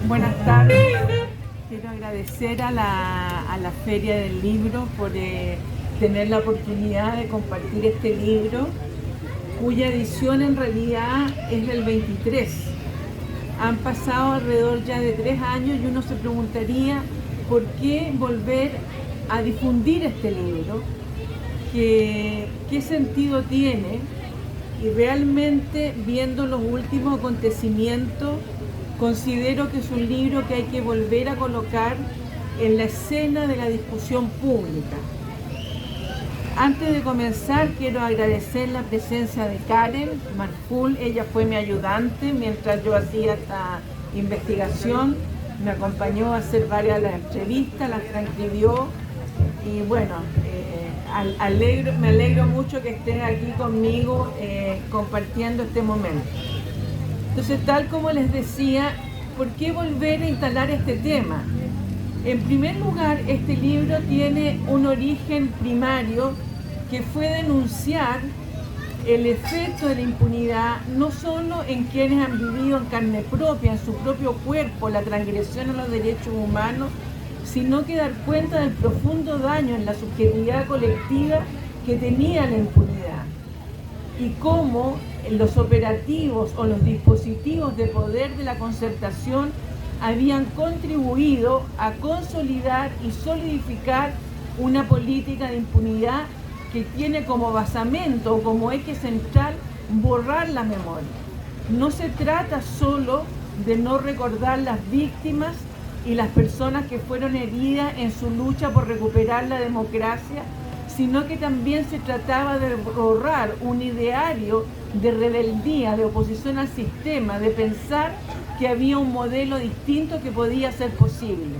Buenas tardes. Quiero agradecer a la Feria del Libro por tener la oportunidad de compartir este libro, cuya edición en realidad es del 23. Han pasado alrededor ya de 3 años y uno se preguntaría por qué volver a difundir este libro, qué sentido tiene, y realmente viendo los últimos acontecimientos considero que es un libro que hay que volver a colocar en la escena de la discusión pública. Antes de comenzar, quiero agradecer la presencia de Karen Marful. Ella fue mi ayudante mientras yo hacía esta investigación. Me acompañó a hacer varias de las entrevistas, las transcribió y bueno, me alegro mucho que estés aquí conmigo compartiendo este momento. Entonces, tal como les decía, ¿por qué volver a instalar este tema? En primer lugar, este libro tiene un origen primario que fue denunciar el efecto de la impunidad, no solo en quienes han vivido en carne propia, en su propio cuerpo, la transgresión a los derechos humanos, sino que dar cuenta del profundo daño en la subjetividad colectiva que tenía la impunidad y cómo los operativos o los dispositivos de poder de la concertación habían contribuido a consolidar y solidificar una política de impunidad que tiene como basamento o como eje central borrar la memoria. No se trata solo de no recordar las víctimas y las personas que fueron heridas en su lucha por recuperar la democracia, sino que también se trataba de borrar un ideario de rebeldía, de oposición al sistema, de pensar que había un modelo distinto que podía ser posible.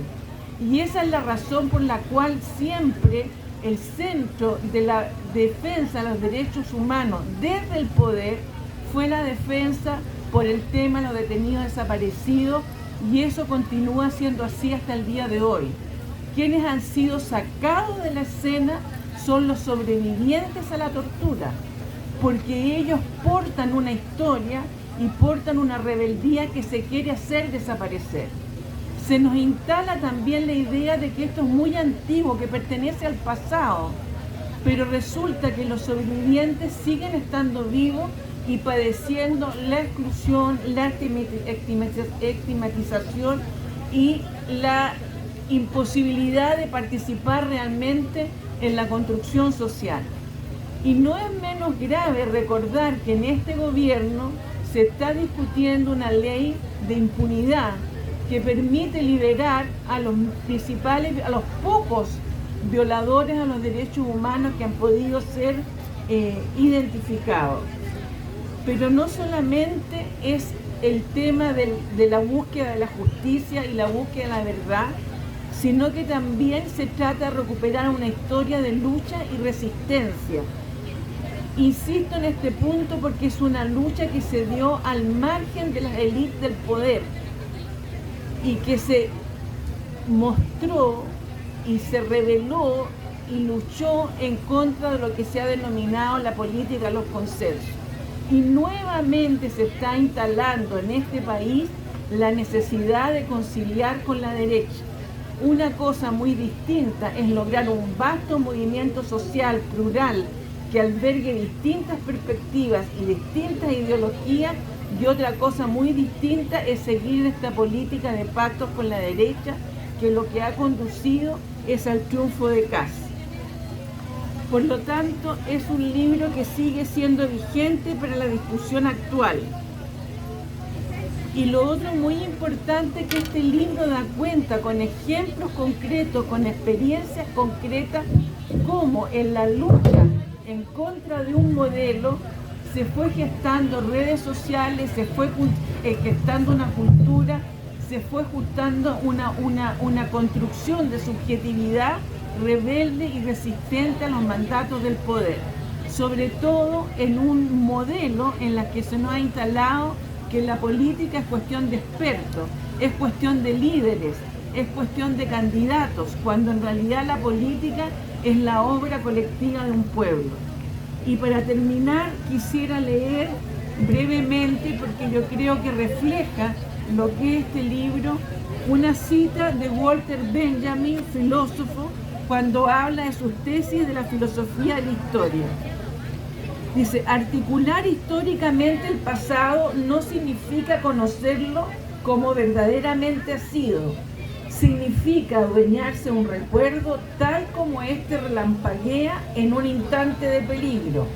Y esa es la razón por la cual siempre el centro de la defensa de los derechos humanos desde el poder fue la defensa por el tema de los detenidos desaparecidos, y eso continúa siendo así hasta el día de hoy. Quienes han sido sacados de la escena son los sobrevivientes a la tortura, porque ellos portan una historia y portan una rebeldía que se quiere hacer desaparecer. Se nos instala también la idea de que esto es muy antiguo, que pertenece al pasado, pero resulta que los sobrevivientes siguen estando vivos y padeciendo la exclusión, la estigmatización y la imposibilidad de participar realmente en la construcción social. Y no es menos grave recordar que en este gobierno se está discutiendo una ley de impunidad que permite liberar a los pocos violadores a los derechos humanos que han podido ser identificados. Pero no solamente es el tema de la búsqueda de la justicia y la búsqueda de la verdad, sino que también se trata de recuperar una historia de lucha y resistencia. Insisto en este punto porque es una lucha que se dio al margen de las élites del poder y que se mostró y se rebeló y luchó en contra de lo que se ha denominado la política de los consensos. Y nuevamente se está instalando en este país la necesidad de conciliar con la derecha. Una cosa muy distinta es lograr un vasto movimiento social, plural, que albergue distintas perspectivas y distintas ideologías, y otra cosa muy distinta es seguir esta política de pactos con la derecha, que lo que ha conducido es al triunfo de Kast. Por lo tanto, es un libro que sigue siendo vigente para la discusión actual. Y lo otro muy importante es que este libro da cuenta con ejemplos concretos, con experiencias concretas, cómo en la lucha en contra de un modelo se fue gestando redes sociales, se fue gestando una cultura, se fue gestando una construcción de subjetividad rebelde y resistente a los mandatos del poder, sobre todo en un modelo en el que se nos ha instalado que la política es cuestión de expertos, es cuestión de líderes, es cuestión de candidatos, cuando en realidad la política es la obra colectiva de un pueblo. Y para terminar, quisiera leer brevemente, porque yo creo que refleja lo que es este libro, una cita de Walter Benjamin, filósofo, cuando habla de sus tesis de la filosofía de la historia. Dice, articular históricamente el pasado no significa conocerlo como verdaderamente ha sido. Significa adueñarse un recuerdo tal como éste relampaguea en un instante de peligro.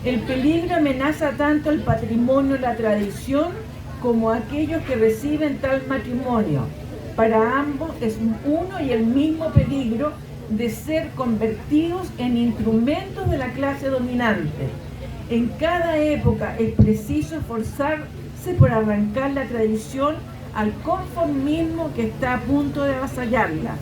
El peligro amenaza tanto el patrimonio y la tradición como aquellos que reciben tal matrimonio. Para ambos es uno y el mismo peligro de ser convertidos en instrumentos de la clase dominante. En cada época es preciso esforzarse por arrancar la tradición al conformismo que está a punto de avasallarla.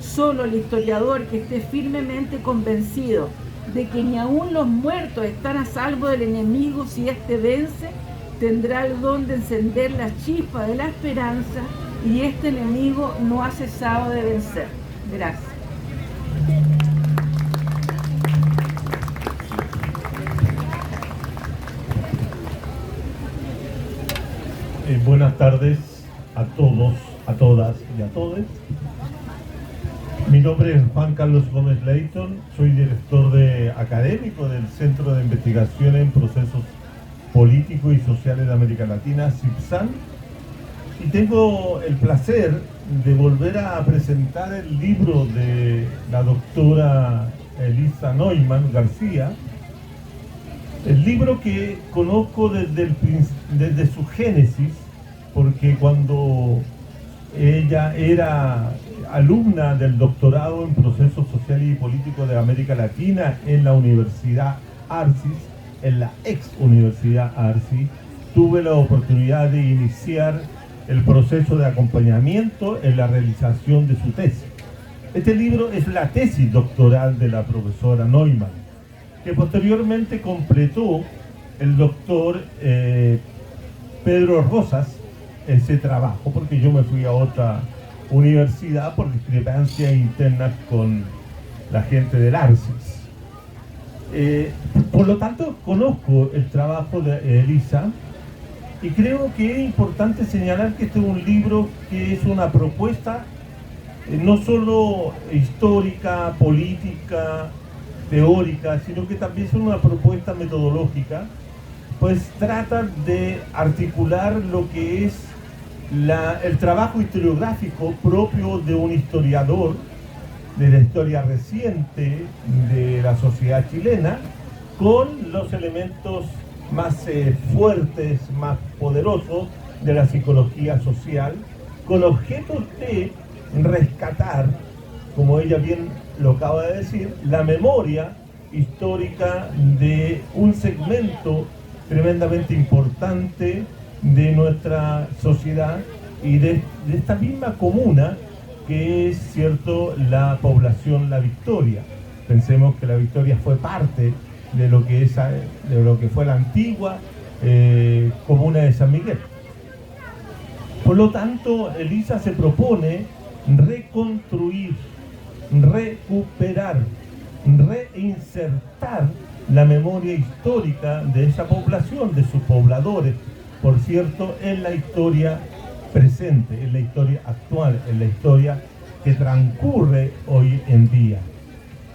Solo el historiador que esté firmemente convencido de que ni aun los muertos están a salvo del enemigo si éste vence, tendrá el don de encender la chispa de la esperanza, y este enemigo no ha cesado de vencer. Gracias. Buenas tardes a todos, a todas y a todos. Mi nombre es Juan Carlos Gómez Leighton, soy director académico del Centro de Investigación en Procesos Políticos y Sociales de América Latina, CIPSAN, y tengo el placer de volver a presentar el libro de la doctora Elisa Neumann García, el libro que conozco desde su génesis, porque cuando ella era alumna del doctorado en Procesos Sociales y Políticos de América Latina en la Universidad Arcis, en la ex Universidad Arcis, tuve la oportunidad de iniciar el proceso de acompañamiento en la realización de su tesis. Este libro es la tesis doctoral de la profesora Neumann, que posteriormente completó el doctor Pedro Rosas ese trabajo, porque yo me fui a otra universidad por discrepancias internas con la gente del Arcis. Por lo tanto, conozco el trabajo de Elisa y creo que es importante señalar que este es un libro que es una propuesta no solo histórica, política, teórica, sino que también es una propuesta metodológica, pues trata de articular lo que es el trabajo historiográfico propio de un historiador de la historia reciente de la sociedad chilena, con los elementos más fuertes, más poderosos de la psicología social, con objetos de rescatar, como ella bien lo acaba de decir, la memoria histórica de un segmento tremendamente importante de nuestra sociedad y de esta misma comuna que es, cierto, la población La Victoria. Pensemos que La Victoria fue parte de lo que fue la antigua comuna de San Miguel. Por lo tanto, Elisa se propone reconstruir, recuperar, reinsertar la memoria histórica de esa población, de sus pobladores, por cierto, en la historia presente, en la historia actual, en la historia que transcurre hoy en día.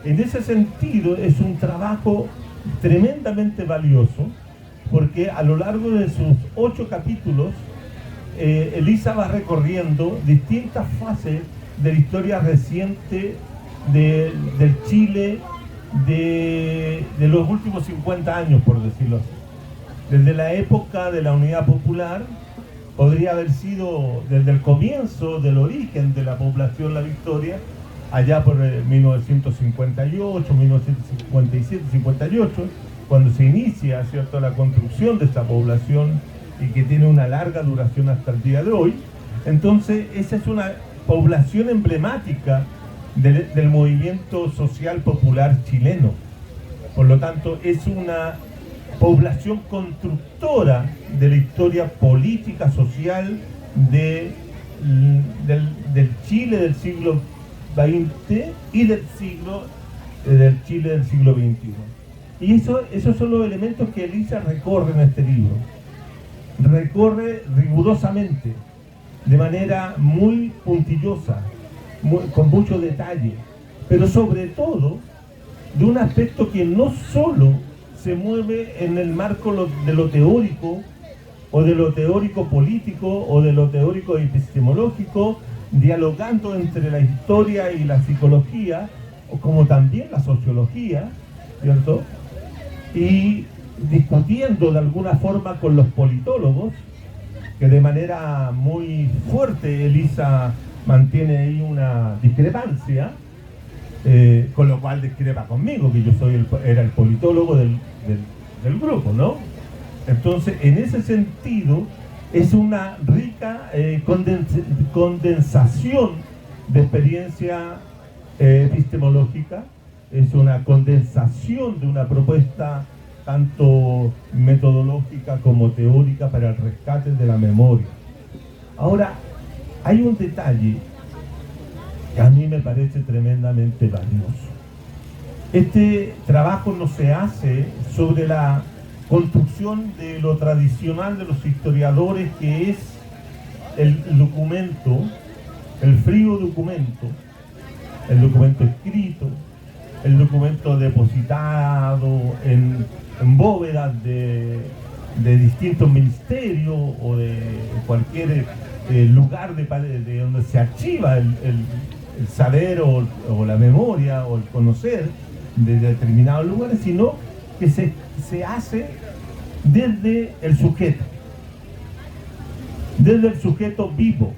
En ese sentido, es un trabajo tremendamente valioso, porque a lo largo de sus 8 capítulos, Elisa va recorriendo distintas fases de la historia reciente del Chile de los últimos 50 años, por decirlo así. Desde la época de la Unidad Popular, podría haber sido desde el comienzo del origen de la población La Victoria, allá por 1958, 1957, 58, cuando se inicia, ¿cierto?, la construcción de esta población y que tiene una larga duración hasta el día de hoy. Entonces, esa es una población emblemática del movimiento social popular chileno. Por lo tanto, es una población constructora de la historia política, social del Chile del siglo XX y del Chile del siglo XXI. Y esos son los elementos que Elisa recorre en este libro. recorre rigurosamente, de manera muy puntillosa, con mucho detalle, pero sobre todo de un aspecto que no solo se mueve en el marco de lo teórico, o de lo teórico político, o de lo teórico epistemológico, dialogando entre la historia y la psicología, o como también la sociología, ¿cierto? Y discutiendo de alguna forma con los politólogos, que de manera muy fuerte Elisa mantiene ahí una discrepancia, con lo cual discrepa conmigo, que yo era el politólogo del grupo, ¿no? Entonces, en ese sentido, es una rica condensación de experiencia epistemológica, es una condensación de una propuesta tanto metodológica como teórica para el rescate de la memoria. Ahora, hay un detalle que a mí me parece tremendamente valioso. Este trabajo no se hace sobre la construcción de lo tradicional de los historiadores, que es el documento, el frío documento, el documento escrito, el documento depositado en bóvedas de distintos ministerios o de cualquier lugar de donde se archiva el saber o la memoria o el conocer de determinados lugares, sino que se hace desde el sujeto vivo,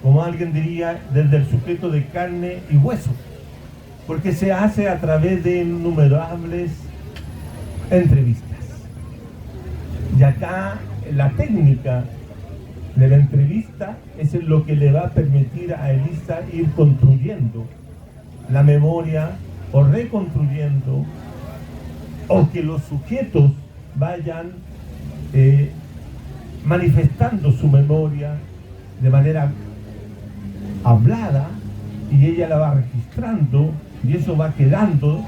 como alguien diría, desde el sujeto de carne y hueso, porque se hace a través de innumerables entrevistas. Y acá la técnica de la entrevista es lo que le va a permitir a Elisa ir construyendo la memoria o reconstruyendo, o que los sujetos vayan manifestando su memoria de manera hablada, y ella la va registrando, y eso va quedando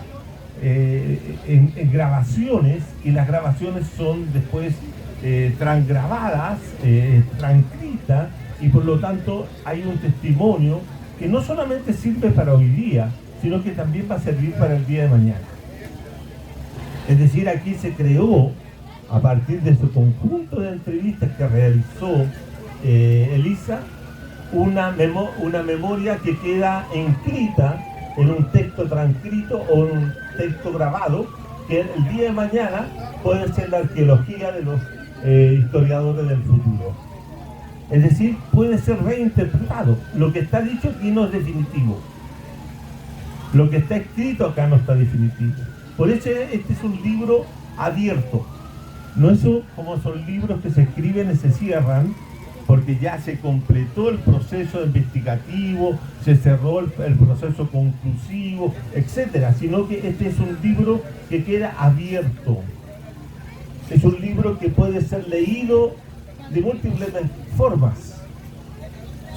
en grabaciones, y las grabaciones son después transgrabadas, transcritas, y por lo tanto hay un testimonio que no solamente sirve para hoy día, sino que también va a servir para el día de mañana. Es decir, aquí se creó, a partir de ese conjunto de entrevistas que realizó Elisa, una memoria que queda inscrita en un texto transcrito o en un texto grabado, que el día de mañana puede ser la arqueología de los historiadores del futuro. Es decir, puede ser reinterpretado. Lo que está dicho aquí no es definitivo. Lo que está escrito acá no está definitivo. Por eso este es un libro abierto. No es como son libros que se escriben y se cierran, porque ya se completó el proceso investigativo, se cerró el proceso conclusivo, etcétera, sino que este es un libro que queda abierto. Es un libro que puede ser leído de múltiples formas,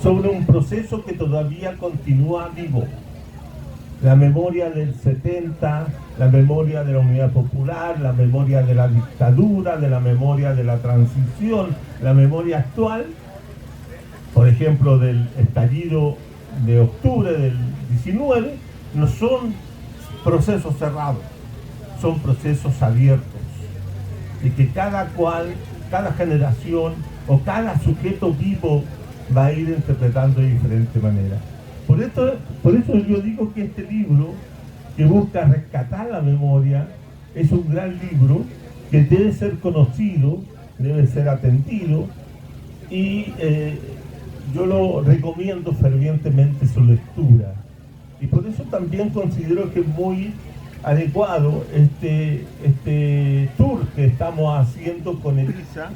sobre un proceso que todavía continúa vivo. La memoria del 70, la memoria de la Unidad Popular, la memoria de la dictadura, de la memoria de la transición, la memoria actual, por ejemplo, del estallido de octubre del 19, no son procesos cerrados, son procesos abiertos, y que cada generación o cada sujeto vivo va a ir interpretando de diferente manera. Por eso yo digo que este libro, que busca rescatar la memoria, es un gran libro que debe ser conocido, debe ser atendido, y yo lo recomiendo fervientemente su lectura. Y por eso también considero que es muy adecuado este tour que estamos haciendo con Elisa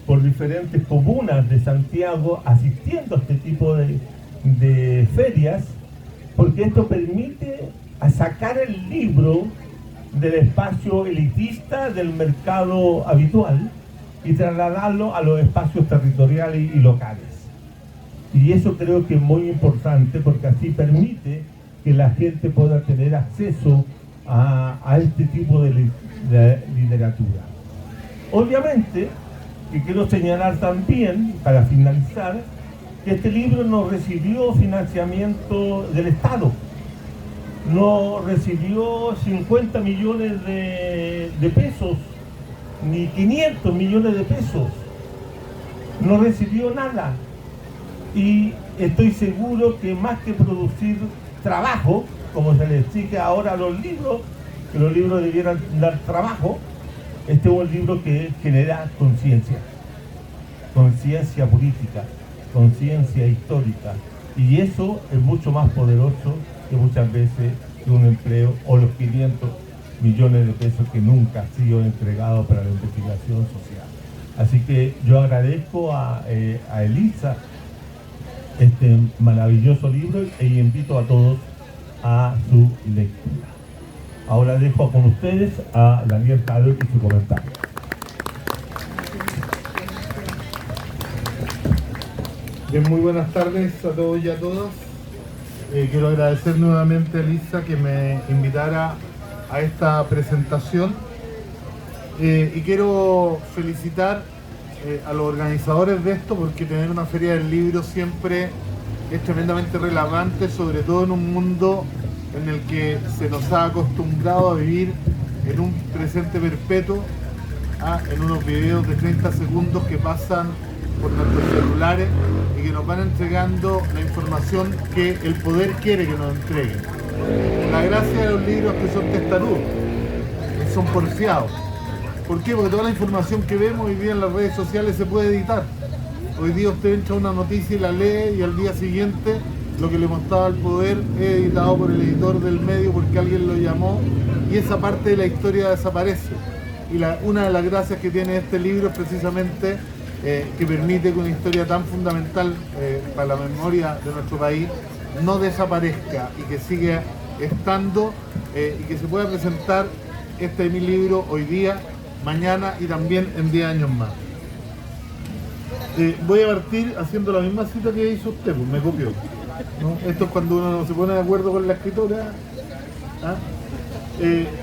por diferentes comunas de Santiago, asistiendo a este tipo de ferias, porque esto permite sacar el libro del espacio elitista del mercado habitual y trasladarlo a los espacios territoriales y locales. Y eso creo que es muy importante, porque así permite que la gente pueda tener acceso a este tipo de literatura. Obviamente, que quiero señalar también, para finalizar, que este libro no recibió financiamiento del Estado, no recibió 50 millones de pesos, ni 500 millones de pesos, no recibió nada. Y estoy seguro que más que producir trabajo, como se le exige ahora a los libros, que los libros debieran dar trabajo, este es un libro que genera conciencia política, conciencia histórica, y eso es mucho más poderoso que muchas veces que un empleo o los 500 millones de pesos que nunca han sido entregados para la investigación social. Así que yo agradezco a Elisa este maravilloso libro e invito a todos a su lectura. Ahora dejo con ustedes a Daniel Calo y su comentario. Bien, muy buenas tardes a todos y a todas. Quiero agradecer nuevamente a Elisa que me invitara a esta presentación y quiero felicitar a los organizadores de esto, porque tener una feria del libro siempre es tremendamente relevante, sobre todo en un mundo en el que se nos ha acostumbrado a vivir en un presente perpetuo, en unos videos de 30 segundos que pasan por nuestros celulares y que nos van entregando la información que el poder quiere que nos entreguen. La gracia de los libros es que son testarudos, que son porfiados. ¿Por qué? Porque toda la información que vemos hoy día en las redes sociales se puede editar. Hoy día usted entra una noticia y la lee, y al día siguiente lo que le mostraba el poder es editado por el editor del medio porque alguien lo llamó, y esa parte de la historia desaparece. Y una de las gracias que tiene este libro es precisamente que permite que una historia tan fundamental para la memoria de nuestro país no desaparezca y que siga estando y que se pueda presentar mi libro hoy día, mañana y también en 10 años más. Voy a partir haciendo la misma cita que hizo usted, pues me copió, ¿no? Esto es cuando uno no se pone de acuerdo con la escritora.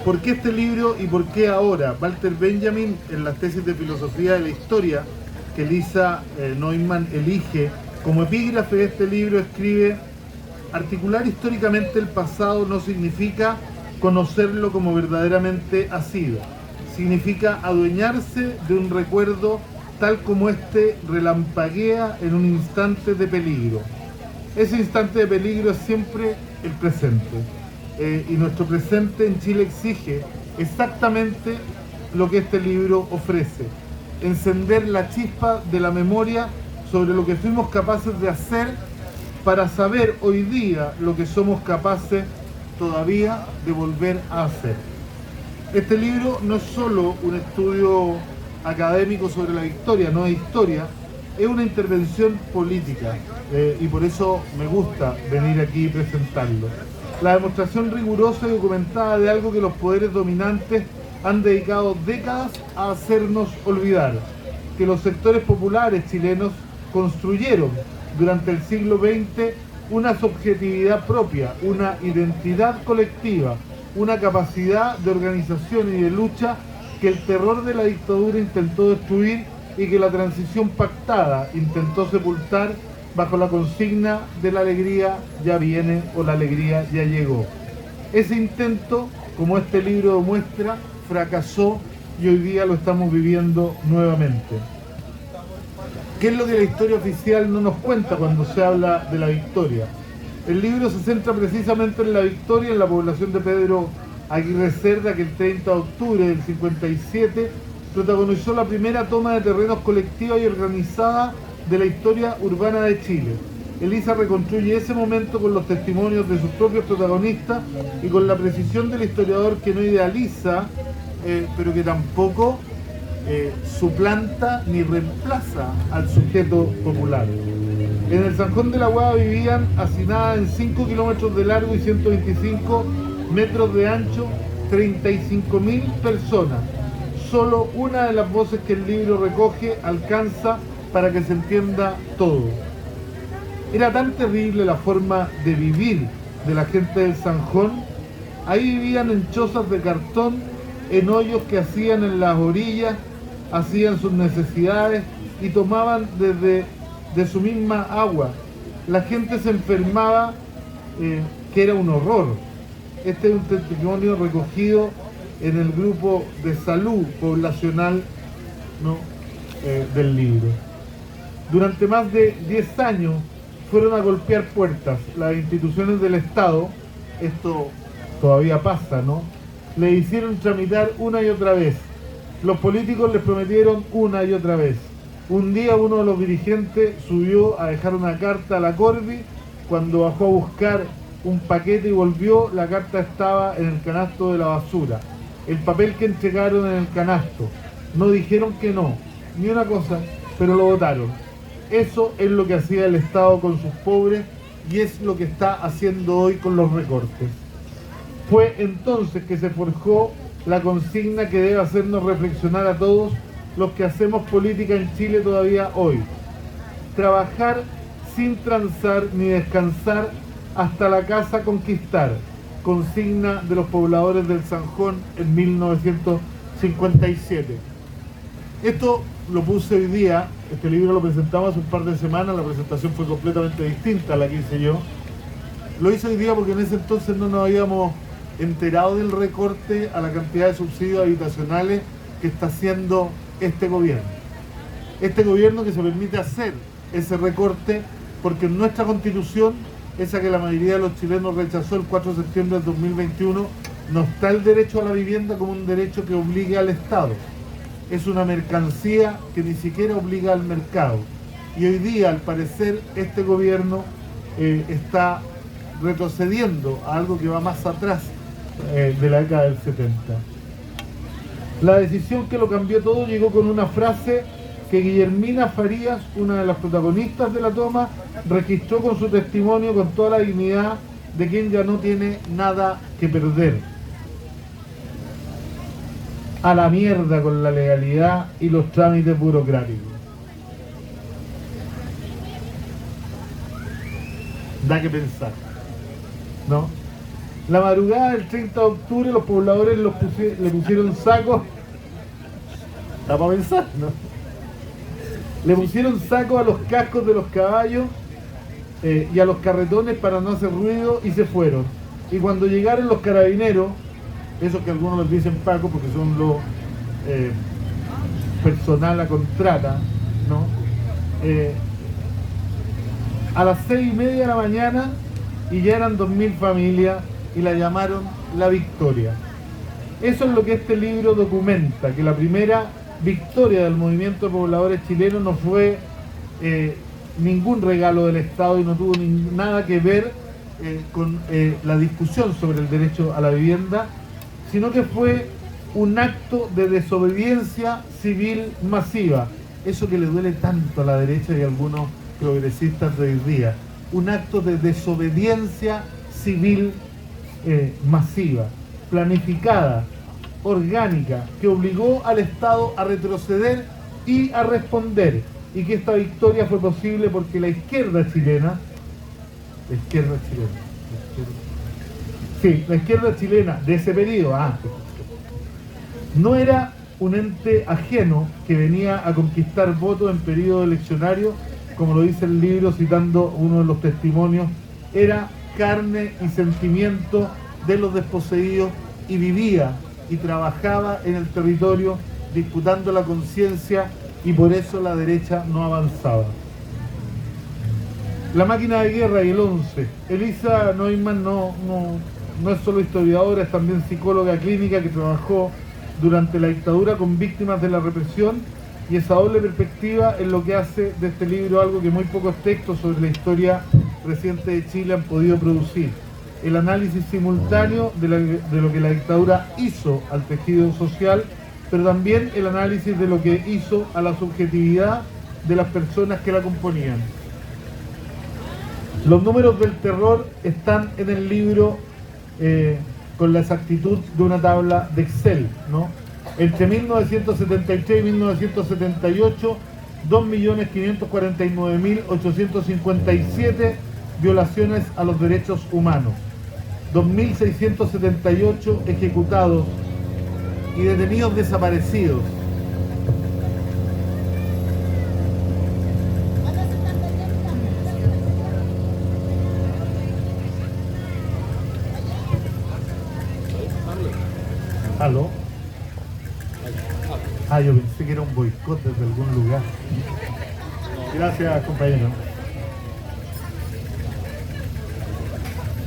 ¿Por qué este libro y por qué ahora? Walter Benjamin, en las tesis de filosofía de la historia que Elisa Neumann elige como epígrafe de este libro, escribe: articular históricamente el pasado no significa conocerlo como verdaderamente ha sido, significa adueñarse de un recuerdo tal como este relampaguea en un instante de peligro. Ese instante de peligro es siempre el presente, y nuestro presente en Chile exige exactamente lo que este libro ofrece: encender la chispa de la memoria sobre lo que fuimos capaces de hacer para saber hoy día lo que somos capaces todavía de volver a hacer. Este libro no es solo un estudio académico sobre la historia, no es historia, es una intervención política, y por eso me gusta venir aquí y presentarlo. La demostración rigurosa y documentada de algo que los poderes dominantes han dedicado décadas a hacernos olvidar, que los sectores populares chilenos construyeron durante el siglo XX una subjetividad propia, una identidad colectiva, una capacidad de organización y de lucha que el terror de la dictadura intentó destruir y que la transición pactada intentó sepultar bajo la consigna de la alegría ya viene o la alegría ya llegó. Ese intento, como este libro demuestra, fracasó y hoy día lo estamos viviendo nuevamente. ¿Qué es lo que la historia oficial no nos cuenta cuando se habla de la victoria? El libro se centra precisamente en la victoria en la población de Pedro Aguirre Cerda, que el 30 de octubre del 57 protagonizó la primera toma de terrenos colectiva y organizada de la historia urbana de Chile. Elisa reconstruye ese momento con los testimonios de sus propios protagonistas y con la precisión del historiador que no idealiza, pero que tampoco suplanta ni reemplaza al sujeto popular. En el Zanjón de la Guada vivían hacinadas en 5 kilómetros de largo y 125 metros de ancho 35.000 personas. Solo una de las voces que el libro recoge alcanza para que se entienda todo. Era tan terrible la forma de vivir de la gente del Zanjón. Ahí vivían en chozas de cartón, en hoyos que hacían en las orillas, hacían sus necesidades y tomaban de su misma agua. La gente se enfermaba, que era un horror. Este es un testimonio recogido en el grupo de salud poblacional, ¿no? Del libro. Durante más de 10 años fueron a golpear puertas las instituciones del Estado, esto todavía pasa, ¿no? Le hicieron tramitar una y otra vez. Los políticos les prometieron una y otra vez. Un día uno de los dirigentes subió a dejar una carta a la Corvi. Cuando bajó a buscar un paquete y volvió, la carta estaba en el canasto de la basura. El papel que entregaron en el canasto. No dijeron que no, ni una cosa, pero lo votaron. Eso es lo que hacía el Estado con sus pobres y es lo que está haciendo hoy con los recortes. Fue entonces que se forjó la consigna que debe hacernos reflexionar a todos los que hacemos política en Chile todavía hoy. Trabajar sin transar ni descansar hasta la casa conquistar. Consigna de los pobladores del Sanjón en 1957. Esto lo puse hoy día, este libro lo presentamos hace un par de semanas, la presentación fue completamente distinta a la que hice yo. Lo hice hoy día porque en ese entonces no nos habíamos enterado del recorte a la cantidad de subsidios habitacionales que está haciendo este gobierno. Este gobierno que se permite hacer ese recorte porque en nuestra constitución, esa que la mayoría de los chilenos rechazó el 4 de septiembre del 2021, no está el derecho a la vivienda como un derecho que obligue al Estado. Es una mercancía que ni siquiera obliga al mercado. Y hoy día, al parecer, este gobierno está retrocediendo a algo que va más atrás de la década del 70. La decisión que lo cambió todo llegó con una frase que Guillermina Farías, una de las protagonistas de la toma, registró con su testimonio con toda la dignidad de quien ya no tiene nada que perder. A la mierda con la legalidad y los trámites burocráticos. Da que pensar, ¿no? La madrugada del 30 de octubre los pobladores le pusieron sacos. Da para pensar, ¿no? Le pusieron sacos a los cascos de los caballos y a los carretones para no hacer ruido y se fueron. Y cuando llegaron los carabineros, esos que algunos les dicen Paco porque son los personal a contrata, ¿no? A las 6:30 de la mañana y ya eran 2000 familias y la llamaron La Victoria. Eso es lo que este libro documenta, que la primera victoria del movimiento de pobladores chilenos no fue ningún regalo del Estado y no tuvo nada que ver con la discusión sobre el derecho a la vivienda, sino que fue un acto de desobediencia civil masiva. Eso que le duele tanto a la derecha y a algunos progresistas de hoy día. Un acto de desobediencia civil masiva, planificada, orgánica, que obligó al Estado a retroceder y a responder, y que esta victoria fue posible porque la izquierda chilena de ese periodo, no era un ente ajeno que venía a conquistar votos en periodo eleccionario, como lo dice el libro citando uno de los testimonios, era carne y sentimiento de los desposeídos y vivía y trabajaba en el territorio disputando la conciencia, y por eso la derecha no avanzaba. La máquina de guerra y el 11. Elisa Neumann no es solo historiadora, es también psicóloga clínica que trabajó durante la dictadura con víctimas de la represión, y esa doble perspectiva es lo que hace de este libro algo que muy pocos textos sobre la historia reciente de Chile han podido producir. El análisis simultáneo de lo que la dictadura hizo al tejido social, pero también el análisis de lo que hizo a la subjetividad de las personas que la componían. Los números del terror están en el libro con la exactitud de una tabla de Excel, ¿no? Entre 1973 y 1978, 2.549.857 violaciones a los derechos humanos, 2.678 ejecutados y detenidos desaparecidos, un lugar. Gracias, compañero.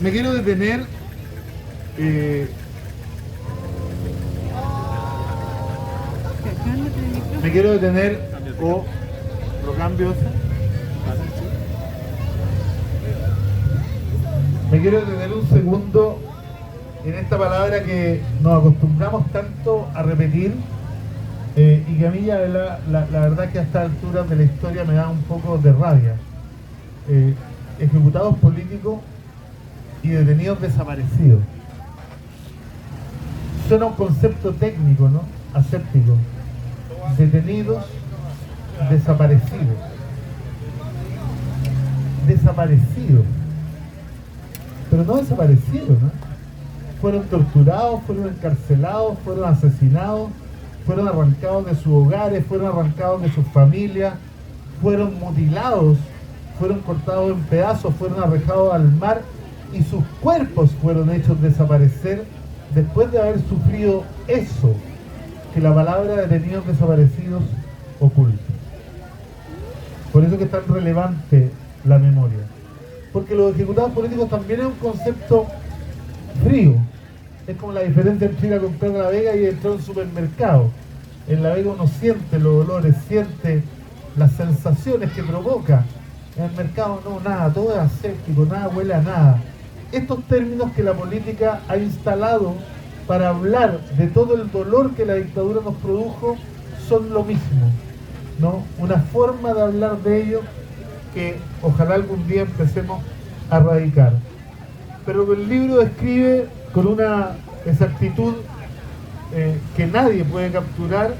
Me quiero detener o lo cambio. Me quiero detener un segundo en esta palabra que nos acostumbramos tanto a repetir y que a mí ya la verdad que a estas alturas de la historia me da un poco de rabia. Ejecutados políticos y detenidos desaparecidos. Suena un concepto técnico, ¿no? Aséptico. Detenidos, desaparecidos. Desaparecidos. Pero no desaparecidos, ¿no? Fueron torturados, fueron encarcelados, fueron asesinados, fueron arrancados de sus hogares, fueron arrancados de sus familias, fueron mutilados, fueron cortados en pedazos, fueron arrojados al mar y sus cuerpos fueron hechos desaparecer después de haber sufrido eso que la palabra detenidos desaparecidos oculta. Por eso que es tan relevante la memoria. Porque los ejecutados políticos también es un concepto frío. Es como la diferencia entre ir a comprar a La Vega y entrar a un supermercado. En La Vega uno siente los olores, siente las sensaciones que provoca. En el mercado no, nada, todo es aséptico, nada huele a nada. Estos términos que la política ha instalado para hablar de todo el dolor que la dictadura nos produjo son lo mismo, ¿no? Una forma de hablar de ello que ojalá algún día empecemos a erradicar. Pero el libro describe con una exactitud que nadie puede capturar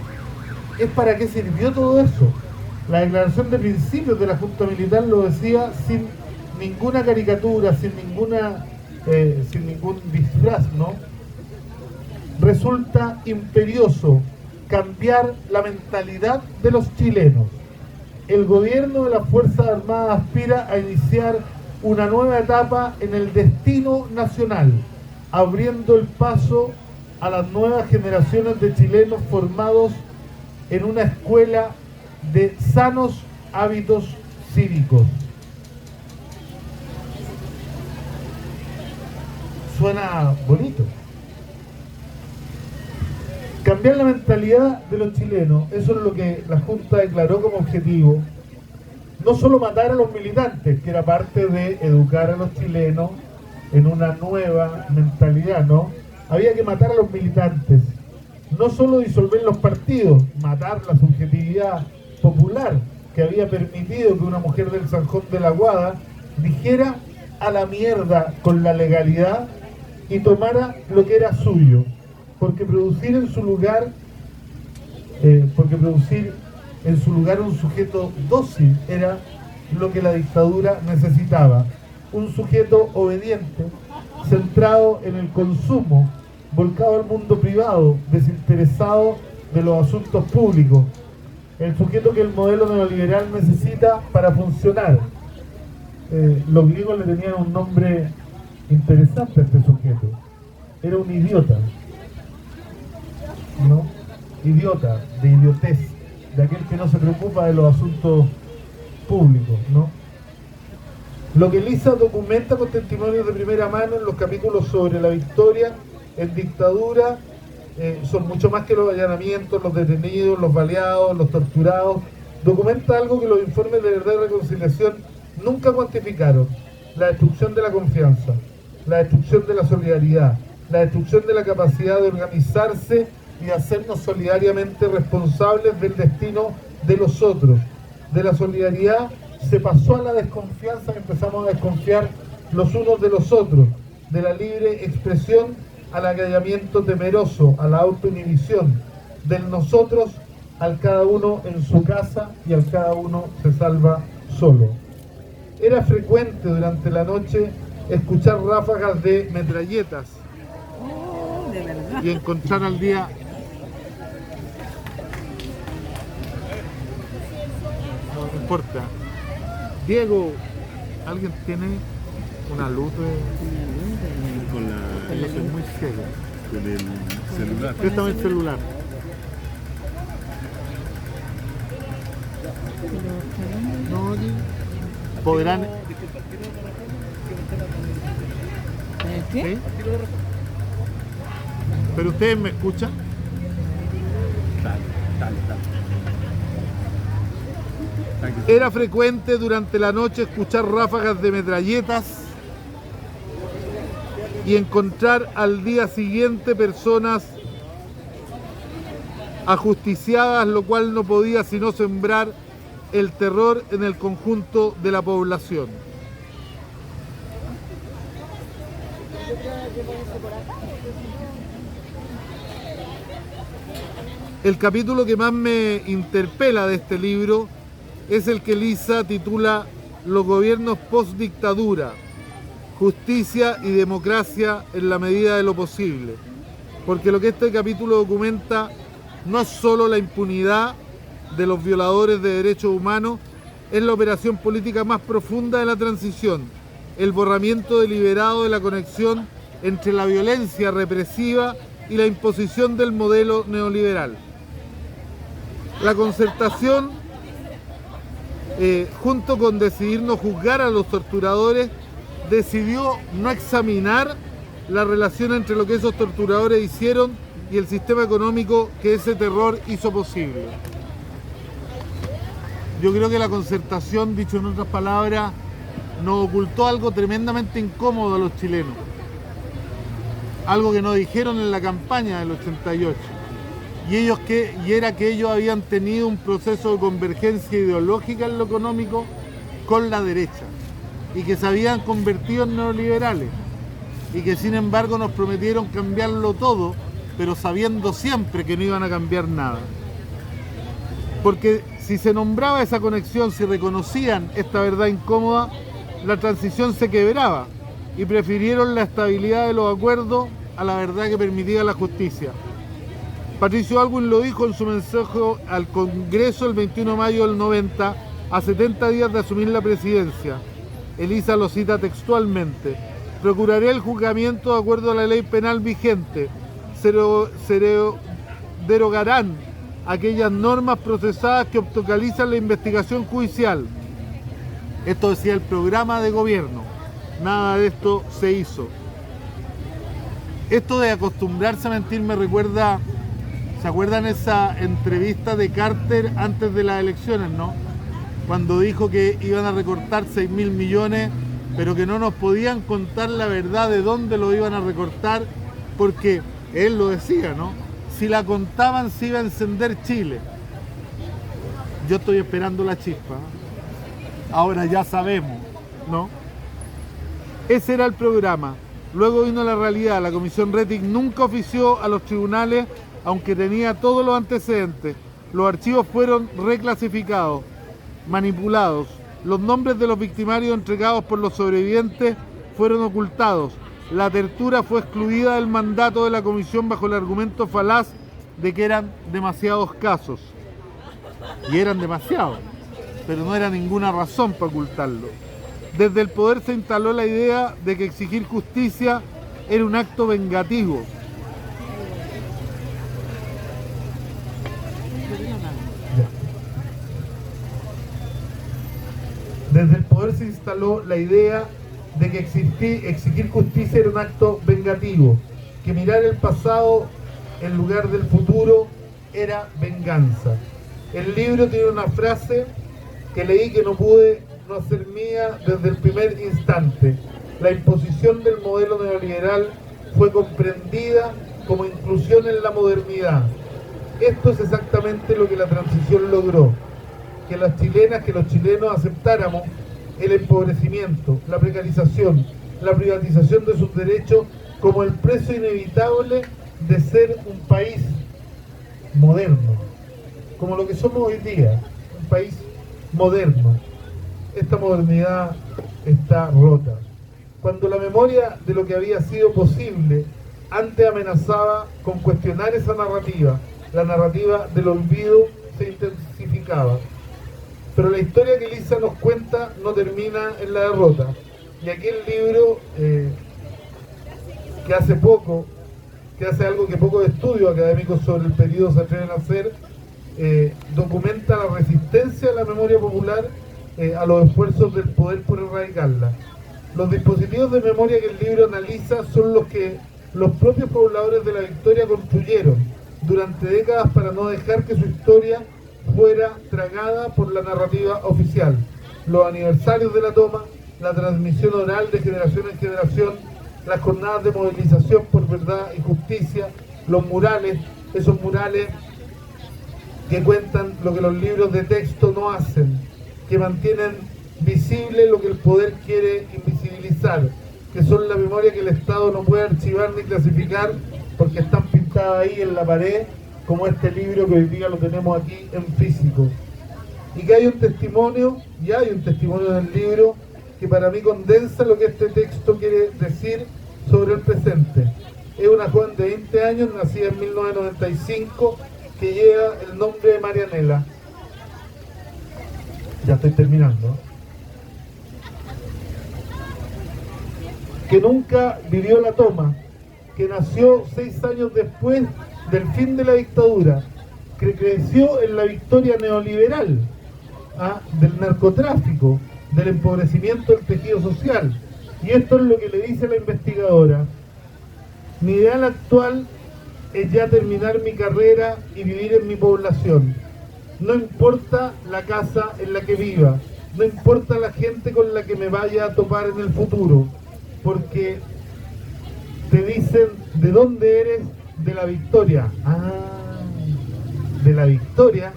es para qué sirvió todo eso. La declaración de principios de la Junta Militar lo decía sin ninguna caricatura, sin ningún disfraz, ¿no? Resulta imperioso cambiar la mentalidad de los chilenos. El gobierno de las Fuerzas Armadas aspira a iniciar una nueva etapa en el destino nacional, abriendo el paso a las nuevas generaciones de chilenos formados en una escuela de sanos hábitos cívicos. Suena bonito. Cambiar la mentalidad de los chilenos, eso es lo que la Junta declaró como objetivo. No solo matar a los militantes, que era parte de educar a los chilenos en una nueva mentalidad, ¿no? Había que matar a los militantes. No solo disolver los partidos, matar la subjetividad popular que había permitido que una mujer del Zanjón de la Guada dijera a la mierda con la legalidad y tomara lo que era suyo, porque producir en su lugar un sujeto dócil era lo que la dictadura necesitaba, un sujeto obediente, centrado en el consumo, volcado al mundo privado, desinteresado de los asuntos públicos, el sujeto que el modelo neoliberal necesita para funcionar. Los griegos le tenían un nombre interesante a este sujeto. Era un idiota, ¿no? Idiota, de idiotez, de aquel que no se preocupa de los asuntos públicos, ¿no? Lo que Lisa documenta con testimonios de primera mano en los capítulos sobre la victoria en dictadura son mucho más que los allanamientos, los detenidos, los baleados, los torturados. Documenta algo que los informes de verdad y reconciliación nunca cuantificaron: la destrucción de la confianza, la destrucción de la solidaridad, la destrucción de la capacidad de organizarse y de hacernos solidariamente responsables del destino de los otros. De la solidaridad se pasó a la desconfianza y empezamos a desconfiar los unos de los otros. De la libre expresión al acallamiento temeroso, a la autoinhibición. Del nosotros al cada uno en su casa y al cada uno se salva solo. Era frecuente durante la noche escuchar ráfagas de metralletas de verdad. y encontrar al día no importa. Diego, ¿alguien tiene una luz Con yo soy muy ciego. con el celular. Préstame el celular. No, aquí. Podrán. ¿Qué? ¿Sí? ¿Pero ustedes me escuchan? Era frecuente durante la noche escuchar ráfagas de metralletas y encontrar al día siguiente personas ajusticiadas, lo cual no podía sino sembrar el terror en el conjunto de la población. El capítulo que más me interpela de este libro es el que Elisa titula Los gobiernos post-dictadura, justicia y democracia en la medida de lo posible. Porque lo que este capítulo documenta no es solo la impunidad de los violadores de derechos humanos, es la operación política más profunda de la transición, el borramiento deliberado de la conexión entre la violencia represiva y la imposición del modelo neoliberal. La Concertación, junto con decidir no juzgar a los torturadores, decidió no examinar la relación entre lo que esos torturadores hicieron y el sistema económico que ese terror hizo posible. Yo creo que la Concertación, dicho en otras palabras, nos ocultó algo tremendamente incómodo a los chilenos. Algo que no dijeron en la campaña del 88. Y era que ellos habían tenido un proceso de convergencia ideológica en lo económico con la derecha. Y que se habían convertido en neoliberales. Y que sin embargo nos prometieron cambiarlo todo, pero sabiendo siempre que no iban a cambiar nada. Porque si se nombraba esa conexión, si reconocían esta verdad incómoda, la transición se quebraba y prefirieron la estabilidad de los acuerdos a la verdad que permitía la justicia. Patricio Aylwin lo dijo en su mensaje al Congreso el 21 de mayo del 90, a 70 días de asumir la presidencia. Elisa lo cita textualmente: procuraré el juzgamiento de acuerdo a la ley penal vigente, se derogarán aquellas normas procesadas que obstaculizan la investigación judicial. Esto decía el programa de gobierno. Nada de esto se hizo. Esto de acostumbrarse a mentir me recuerda, ¿se acuerdan esa entrevista de Carter antes de las elecciones, no? Cuando dijo que iban a recortar 6.000 millones, pero que no nos podían contar la verdad de dónde lo iban a recortar, porque él lo decía, ¿no? Si la contaban se iba a encender Chile. Yo estoy esperando la chispa. Ahora ya sabemos, ¿no? Ese era el programa. Luego vino la realidad. La Comisión Rettig nunca ofició a los tribunales, aunque tenía todos los antecedentes. Los archivos fueron reclasificados, manipulados. Los nombres de los victimarios entregados por los sobrevivientes fueron ocultados. La tortura fue excluida del mandato de la comisión bajo el argumento falaz de que eran demasiados casos. Y eran demasiados, pero no era ninguna razón para ocultarlo. Desde el poder se instaló la idea de que exigir justicia era un acto vengativo. Desde el poder se instaló la idea de que exigir justicia era un acto vengativo, que mirar el pasado en lugar del futuro era venganza. El libro tiene una frase que leí que no pude no hacer mía desde el primer instante. La imposición del modelo neoliberal fue comprendida como inclusión en la modernidad. Esto es exactamente lo que la transición logró, que las chilenas, que los chilenos aceptáramos el empobrecimiento, la precarización, la privatización de sus derechos como el precio inevitable de ser un país moderno, como lo que somos hoy día, un país moderno. Esta modernidad está rota. Cuando la memoria de lo que había sido posible antes amenazaba con cuestionar esa narrativa, la narrativa del olvido se intensificaba. Pero la historia que Elisa nos cuenta no termina en la derrota. Y aquí el libro, que hace algo que pocos estudios académicos sobre el periodo se atreven a hacer, documenta la resistencia a la memoria popular a los esfuerzos del poder por erradicarla. Los dispositivos de memoria que el libro analiza son los que los propios pobladores de la Victoria construyeron durante décadas para no dejar que su historia fuera tragada por la narrativa oficial. Los aniversarios de la toma, la transmisión oral de generación en generación, las jornadas de movilización por verdad y justicia, los murales, esos murales que cuentan lo que los libros de texto no hacen, que mantienen visible lo que el poder quiere invisibilizar, que son la memoria que el Estado no puede archivar ni clasificar porque están pintadas ahí en la pared, como este libro que hoy día lo tenemos aquí en físico. Y que hay un testimonio del libro que para mí condensa lo que este texto quiere decir sobre el presente. Es una joven de 20 años, nacida en 1995, que lleva el nombre de Marianela. Ya estoy terminando. Que nunca vivió la toma, que nació 6 años después del fin de la dictadura, que creció en la Victoria neoliberal, del narcotráfico, del empobrecimiento del tejido social. Y esto es lo que le dice la investigadora: mi ideal actual es ya terminar mi carrera y vivir en mi población. No importa la casa en la que viva, no importa la gente con la que me vaya a topar en el futuro, porque te dicen de dónde eres, de la Victoria. De la Victoria.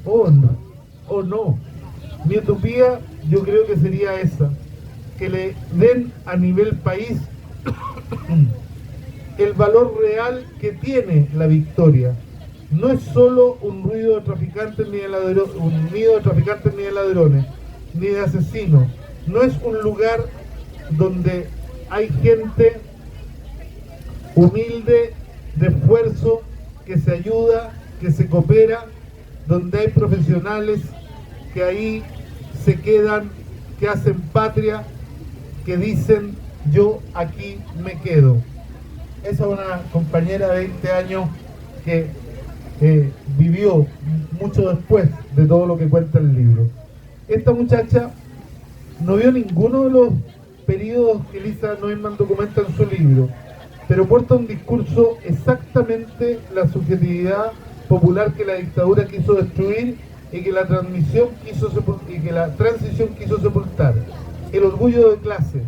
Oh no. Mi utopía yo creo que sería esa, que le den a nivel país el valor real que tiene la Victoria. No es solo un ruido de traficantes ni de ladrones, un nido de traficantes ni de ladrones, ni de asesinos. No es un lugar donde hay gente humilde, de esfuerzo, que se ayuda, que se coopera, donde hay profesionales que ahí se quedan, que hacen patria, que dicen yo aquí me quedo. Esa es una compañera de 20 años que vivió mucho después de todo lo que cuenta el libro. Esta muchacha no vio ninguno de los periodos que Elisa Neumann documenta en su libro, pero porta un discurso exactamente la subjetividad popular que la dictadura quiso destruir y que la transición quiso sepultar. El orgullo de clase,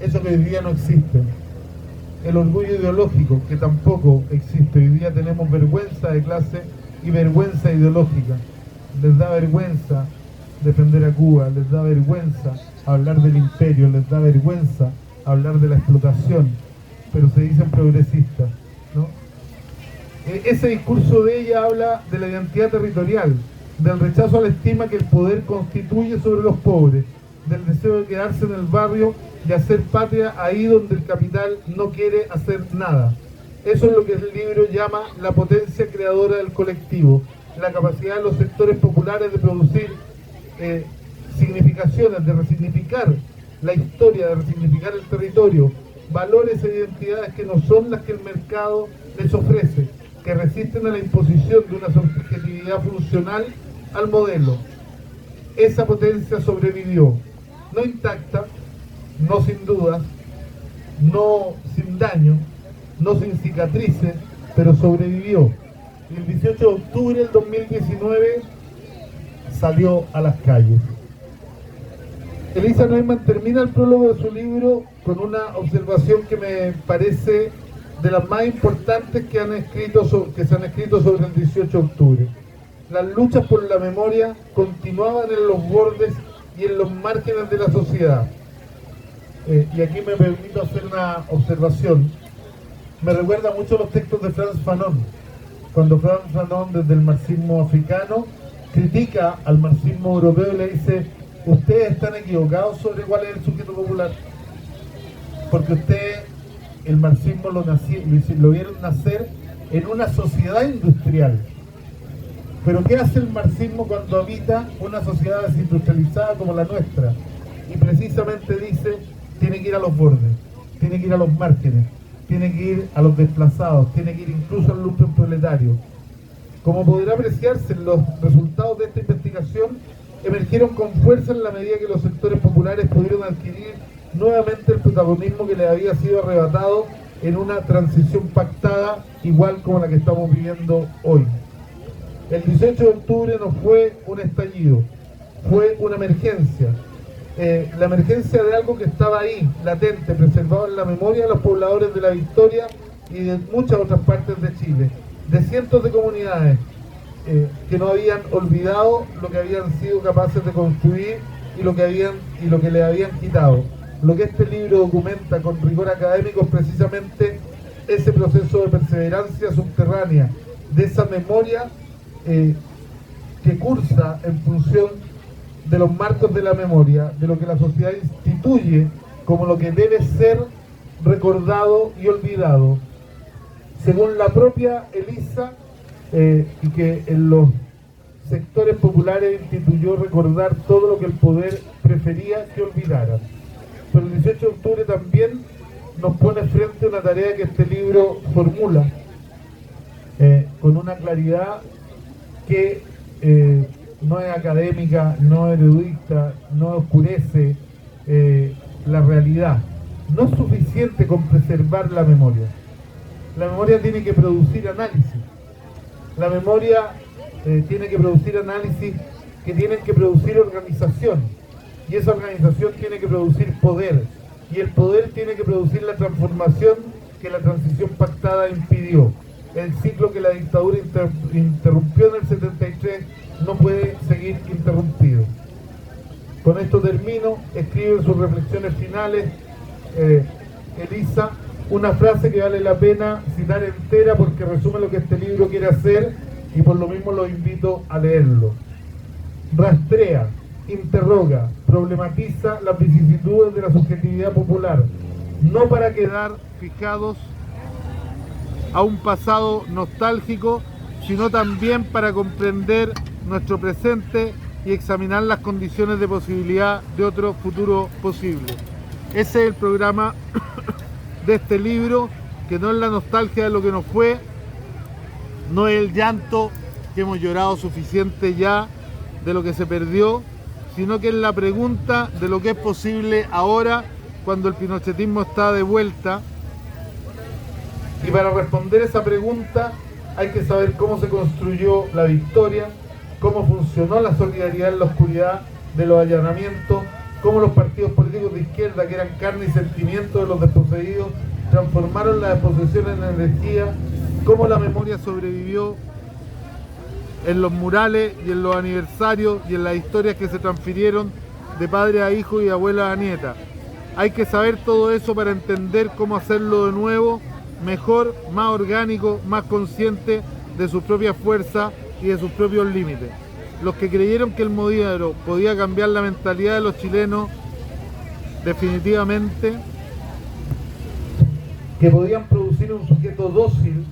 eso que hoy día no existe. El orgullo ideológico, que tampoco existe. Hoy día tenemos vergüenza de clase y vergüenza ideológica. Les da vergüenza defender a Cuba, les da vergüenza hablar del imperio, les da vergüenza hablar de la explotación, pero se dicen progresistas, ¿no? Ese discurso de ella habla de la identidad territorial, del rechazo a la estima que el poder constituye sobre los pobres, del deseo de quedarse en el barrio y hacer patria ahí donde el capital no quiere hacer nada. Eso es lo que el libro llama la potencia creadora del colectivo, la capacidad de los sectores populares de producir significaciones, de resignificar la historia, de resignificar el territorio, valores e identidades que no son las que el mercado les ofrece, que resisten a la imposición de una subjetividad funcional al modelo. Esa potencia sobrevivió, no intacta, no sin dudas, no sin daño, no sin cicatrices, pero sobrevivió. Y el 18 de octubre del 2019 salió a las calles. Elisa Neumann termina el prólogo de su libro con una observación que me parece de las más importantes que se han escrito sobre el 18 de octubre. Las luchas por la memoria continuaban en los bordes y en los márgenes de la sociedad. Y aquí me permito hacer una observación. Me recuerda mucho los textos de Frantz Fanon, cuando Frantz Fanon, desde el marxismo africano, critica al marxismo europeo y le dice: ustedes están equivocados sobre cuál es el sujeto popular, porque ustedes el marxismo lo vieron nacer en una sociedad industrial. Pero ¿qué hace el marxismo cuando habita una sociedad desindustrializada como la nuestra? Y precisamente dice, tiene que ir a los bordes, tiene que ir a los márgenes, tiene que ir a los desplazados, tiene que ir incluso al lumpen proletario. Como podrá apreciarse en los resultados de esta investigación, emergieron con fuerza en la medida que los sectores populares pudieron adquirir nuevamente el protagonismo que les había sido arrebatado en una transición pactada, igual como la que estamos viviendo hoy. El 18 de octubre no fue un estallido, fue una emergencia. La emergencia de algo que estaba ahí, latente, preservado en la memoria de los pobladores de La Victoria y de muchas otras partes de Chile, de cientos de comunidades que no habían olvidado lo que habían sido capaces de construir y lo que le habían quitado. Lo que este libro documenta con rigor académico es precisamente ese proceso de perseverancia subterránea, de esa memoria que cursa en función de los marcos de la memoria, de lo que la sociedad instituye como lo que debe ser recordado y olvidado. Según la propia Elisa, y que en los sectores populares instituyó recordar todo lo que el poder prefería que olvidara. Pero el 18 de octubre también nos pone frente a una tarea que este libro formula con una claridad que no es académica, no es erudita, no oscurece la realidad. No es suficiente con preservar la memoria. La memoria tiene que producir análisis. La memoria tiene que producir análisis que tienen que producir organización. Y esa organización tiene que producir poder. Y el poder tiene que producir la transformación que la transición pactada impidió. El ciclo que la dictadura interrumpió en el 73 no puede seguir interrumpido. Con esto termino. Escribe en sus reflexiones finales Elisa una frase que vale la pena citar entera porque resume lo que este libro quiere hacer y por lo mismo los invito a leerlo. Rastrea, interroga, problematiza las vicisitudes de la subjetividad popular, no para quedar fijados a un pasado nostálgico, sino también para comprender nuestro presente y examinar las condiciones de posibilidad de otro futuro posible. Ese es el programa de este libro, que no es la nostalgia de lo que nos fue, no es el llanto que hemos llorado suficiente ya de lo que se perdió, sino que es la pregunta de lo que es posible ahora cuando el pinochetismo está de vuelta. Y para responder esa pregunta hay que saber cómo se construyó la victoria, cómo funcionó la solidaridad en la oscuridad de los allanamientos, cómo los partidos políticos de izquierda, que eran carne y sentimiento de los desposeídos, transformaron la desposesión en energía, cómo la memoria sobrevivió en los murales y en los aniversarios y en las historias que se transfirieron de padre a hijo y de abuela a nieta. Hay que saber todo eso para entender cómo hacerlo de nuevo, mejor, más orgánico, más consciente de su propia fuerza y de sus propios límites. Los que creyeron que el modelo podía cambiar la mentalidad de los chilenos, definitivamente, que podían producir un sujeto dócil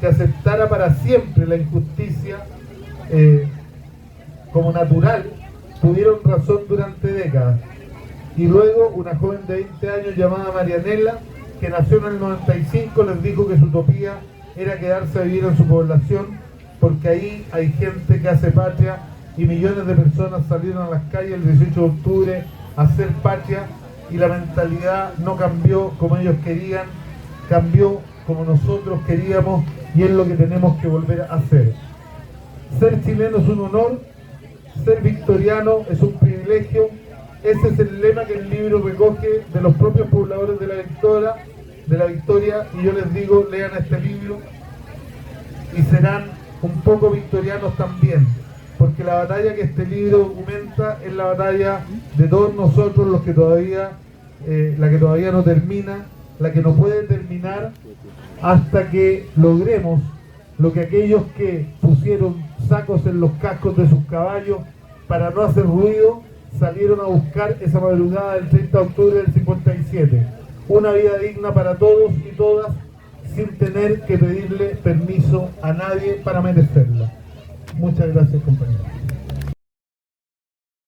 que aceptara para siempre la injusticia como natural, tuvieron razón durante décadas. Y luego una joven de 20 años llamada Marianela, que nació en el 95, les dijo que su utopía era quedarse a vivir en su población, porque ahí hay gente que hace patria, y millones de personas salieron a las calles el 18 de octubre a hacer patria, y la mentalidad no cambió como ellos querían, cambió como nosotros queríamos, y es lo que tenemos que volver a hacer. Ser chileno es un honor, ser victoriano es un privilegio. Ese es el lema que el libro recoge de los propios pobladores de La Victoria, y yo les digo, lean este libro y serán un poco victorianos también, porque la batalla que este libro documenta es la batalla de todos nosotros, los que todavía, la que todavía no termina, la que no puede terminar hasta que logremos lo que aquellos que pusieron sacos en los cascos de sus caballos para no hacer ruido, salieron a buscar esa madrugada del 30 de octubre del 57. Una vida digna para todos y todas, sin tener que pedirle permiso a nadie para merecerla. Muchas gracias, compañeros.